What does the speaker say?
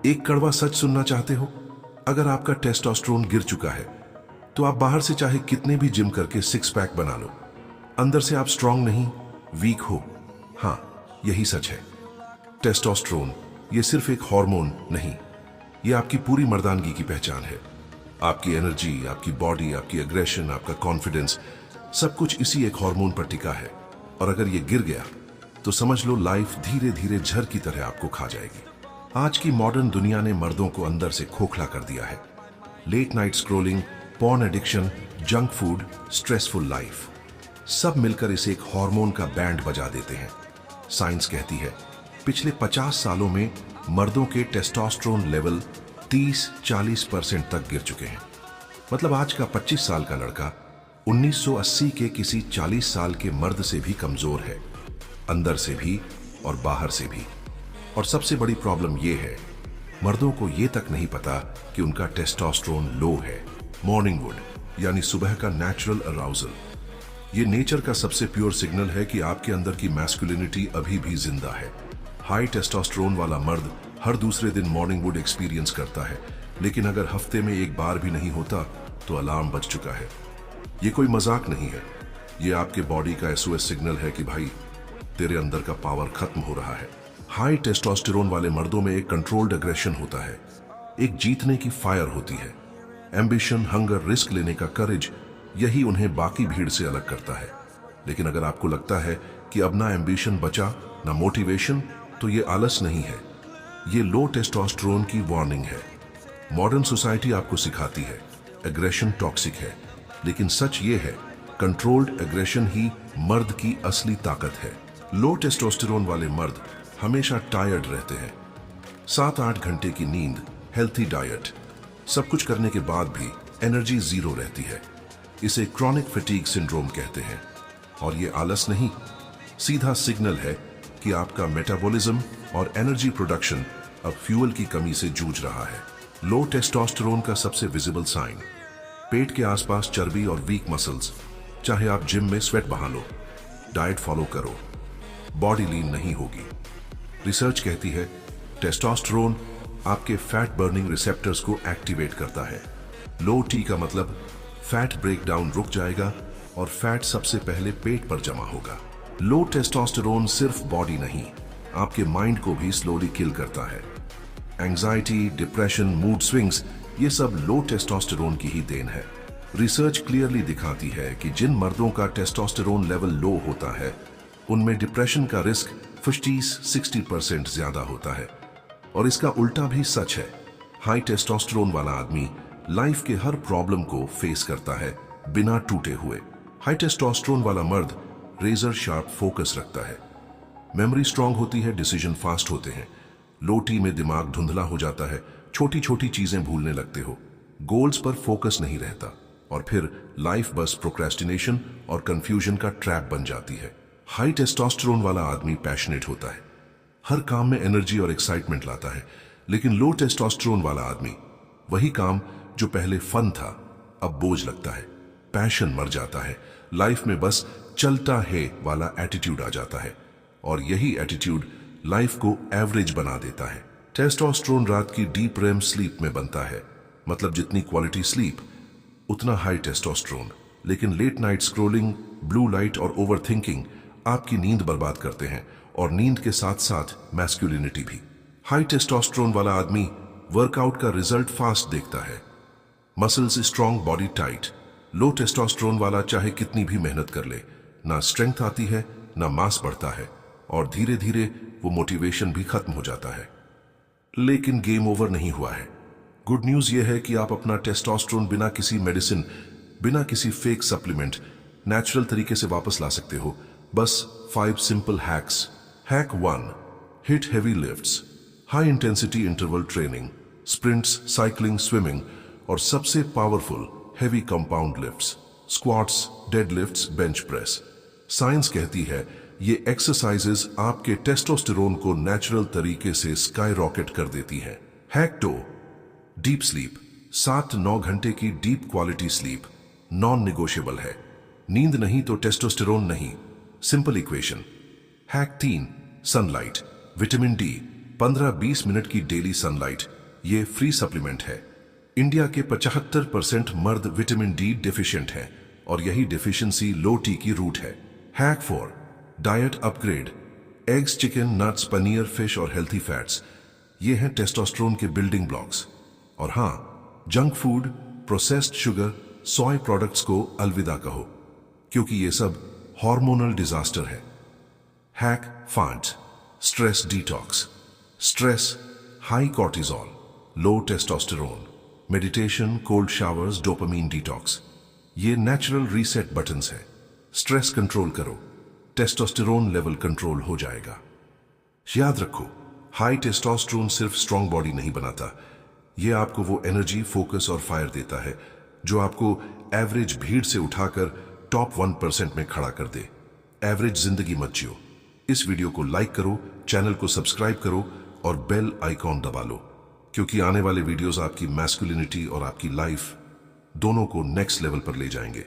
एक कड़वा सच सुनना चाहते हो? अगर आपका टेस्टोस्टेरोन गिर चुका है तो आप बाहर से चाहे कितने भी जिम करके सिक्स पैक बना लो, अंदर से आप स्ट्रांग नहीं, वीक हो। हाँ, यही सच है। टेस्टोस्टेरोन ये सिर्फ एक हार्मोन नहीं, ये आपकी पूरी मर्दानगी की पहचान है। आपकी एनर्जी, आपकी बॉडी, आपकी एग्रेशन, आपका कॉन्फिडेंस, सब कुछ इसी एक हार्मोन पर टिका है। और अगर ये गिर गया तो समझ लो लाइफ धीरे धीरे झर की तरह आपको खा जाएगी। आज की मॉडर्न दुनिया ने मर्दों को अंदर से खोखला कर दिया है। Late night scrolling, porn addiction, junk food, stressful life, सब मिलकर इसे एक हार्मोन का बैंड बजा देते हैं। साइंस कहती है पिछले 50 सालों में मर्दों के टेस्टोस्टेरोन लेवल 30-40% तक गिर चुके हैं। मतलब आज का 25 साल का लड़का 1980 के किसी 40 साल के मर्द से भी कमजोर है, अंदर से भी और बाहर से भी। और सबसे बड़ी प्रॉब्लम यह है, मर्दों को यह तक नहीं पता कि उनका टेस्टोस्टेरोन लो है। मॉर्निंग वुड यानी सुबह का नेचुरल अराउजल, ये नेचर का सबसे प्योर सिग्नल है कि आपके अंदर की मैस्कुलिनिटी अभी भी जिंदा है। हाई टेस्टोस्टेरोन वाला मर्द हर दूसरे दिन मॉर्निंग वुड एक्सपीरियंस करता है, लेकिन अगर हफ्ते में एक बार भी नहीं होता तो अलार्म बज चुका है। ये कोई मजाक नहीं है, ये आपके बॉडी का एसओएस सिग्नल है कि भाई तेरे अंदर का पावर खत्म हो रहा है। हाई टेस्टोस्टेरोन वाले मर्दों में एक कंट्रोल्ड एग्रेशन होता है, एक जीतने की फायर होती है। एम्बिशन, हंगर, रिस्क लेने का करेज, यही उन्हें बाकी भीड़ से अलग करता है। लेकिन अगर आपको लगता है कि अब ना एम्बिशन बचा ना मोटिवेशन, तो ये आलस नहीं है, ये लो टेस्टोस्टेरोन की वार्निंग है। मॉडर्न सोसाइटी आपको सिखाती है एग्रेशन टॉक्सिक है, लेकिन सच ये है कंट्रोल्ड एग्रेशन ही मर्द की असली ताकत है। लो टेस्टोस्टेरोन वाले मर्द हमेशा टायर्ड रहते हैं। 7-8 घंटे की नींद, हेल्थी डाइट, सब कुछ करने के बाद भी एनर्जी जीरो रहती है। इसे क्रॉनिक फैटीग सिंड्रोम कहते हैं। और ये आलस नहीं, सीधा सिग्नल है कि आपका मेटाबॉलिज्म और एनर्जी प्रोडक्शन अब फ्यूल की कमी से जूझ रहा है। लो टेस्टोस्टेरोन का सबसे विजिबल साइन, पेट के आसपास चर्बी और वीक मसल्स। चाहे आप जिम में स्वेट बहा लो, डाइट फॉलो करो, बॉडी लीन नहीं होगी। रिसर्च कहती है टेस्टोस्टेरोन आपके फैट बर्निंग रिसेप्टर्स को एक्टिवेट करता है। लो टी का मतलब फैट ब्रेकडाउन रुक जाएगा और फैट सबसे पहले पेट पर जमा होगा। लो टेस्टोस्टेरोन सिर्फ बॉडी नहीं, आपके माइंड को भी स्लोली किल करता है। एंजाइटी, डिप्रेशन, मूड स्विंग्स, ये सब लो टेस्टोस्टेरोन की ही देन है। रिसर्च क्लियरली दिखाती है कि जिन मर्दों का टेस्टोस्टेरोन लेवल लो होता है उनमें डिप्रेशन का रिस्क 50-60% ज्यादा होता है। और इसका उल्टा भी सच है। हाई टेस्टोस्टेरोन वाला आदमी लाइफ के हर प्रॉब्लम को फेस करता है बिना टूटे हुए। हाई टेस्टोस्टेरोन वाला मर्द रेजर शार्प फोकस रखता है, मेमोरी स्ट्रांग होती है, डिसीजन फास्ट होते हैं। लो टी में दिमाग धुंधला हो जाता है, छोटी छोटी चीजें भूलने लगते हो, गोल्स पर फोकस नहीं रहता, और फिर लाइफ बस प्रोक्रेस्टिनेशन और कंफ्यूजन का ट्रैप बन जाती है। हाई टेस्टोस्टेरोन वाला आदमी पैशनेट होता है, हर काम में एनर्जी और एक्साइटमेंट लाता है। लेकिन लो टेस्टोस्टेरोन वाला आदमी, वही काम जो पहले फन था अब बोझ लगता है, पैशन मर जाता है, लाइफ में बस चलता है वाला एटीट्यूड आ जाता है। और यही एटीट्यूड लाइफ को एवरेज बना देता है। टेस्टोस्टेरोन रात की डीप रेम स्लीप में बनता है, मतलब जितनी क्वालिटी स्लीप उतना हाई टेस्टोस्टेरोन। लेकिन late night scrolling, blue light और ओवरथिंकिंग आपकी नींद बर्बाद करते हैं, और नींद के साथ साथ मैस्कुलिनिटी भी। हाई टेस्टोस्टेरोन वाला आदमी वर्कआउट का रिजल्ट फास्ट देखता है, मसल्स स्ट्रांग, बॉडी टाइट। लो टेस्टोस्टेरोन वाला चाहे कितनी भी मेहनत कर ले, ना स्ट्रेंथ आती है ना मास बढ़ता है, और धीरे धीरे वो मोटिवेशन भी खत्म हो जाता है। लेकिन गेम ओवर नहीं हुआ है। गुड न्यूज ये है कि आप अपना टेस्टोस्टेरोन बिना किसी मेडिसिन, बिना किसी फेक सप्लीमेंट, नेचुरल तरीके से वापस ला सकते हो। बस 5 simple hacks. Hack 1, hit heavy lifts, high intensity interval training, sprints, cycling, swimming, और सबसे powerful heavy compound lifts, squats, deadlifts, bench press. Science कहती है ये एक्सरसाइजेस आपके टेस्टोस्टेरोन को नेचुरल तरीके से स्काई रॉकेट कर देती हैं। हैक 2, डीप स्लीप, 7-9 घंटे की deep quality sleep non negotiable है। नींद नहीं तो टेस्टोस्टेरोन नहीं, simple equation. Hack 3, sunlight, vitamin D, 15-20 minute की डेली सनलाइट, ये फ्री सप्लीमेंट है। इंडिया के 75% मर्द विटामिन डी डेफिशिएंट हैं और यही डेफिशिएंसी लो टी की रूट है। Hack 4 diet upgrade. Eggs, chicken, nuts, paneer, fish और हेल्थी फैट्स, ये हैं टेस्टोस्टेरोन के बिल्डिंग ब्लॉक्स। और हाँ, junk food, processed sugar, soy products को अलविदा कहो, क्योंकि ये सब हार्मोनल डिजास्टर है। Hack 5 stress detox. Stress, high cortisol, low testosterone, meditation, cold showers, dopamine detox, ये नेचुरल रीसेट बटन्स हैं। स्ट्रेस कंट्रोल करो, टेस्टोस्टेरोन लेवल कंट्रोल हो जाएगा। याद रखो, हाई टेस्टोस्टेरोन सिर्फ स्ट्रांग बॉडी नहीं बनाता, ये आपको वो एनर्जी, फोकस और फायर देता है जो आपको एवरेज भीड़ से उठाकर टॉप 1% में खड़ा कर दे। एवरेज जिंदगी मत जियो। इस वीडियो को लाइक करो, चैनल को सब्सक्राइब करो और बेल आइकॉन दबा लो, क्योंकि आने वाले वीडियोस आपकी मैस्कुलिनिटी और आपकी लाइफ दोनों को नेक्स्ट लेवल पर ले जाएंगे।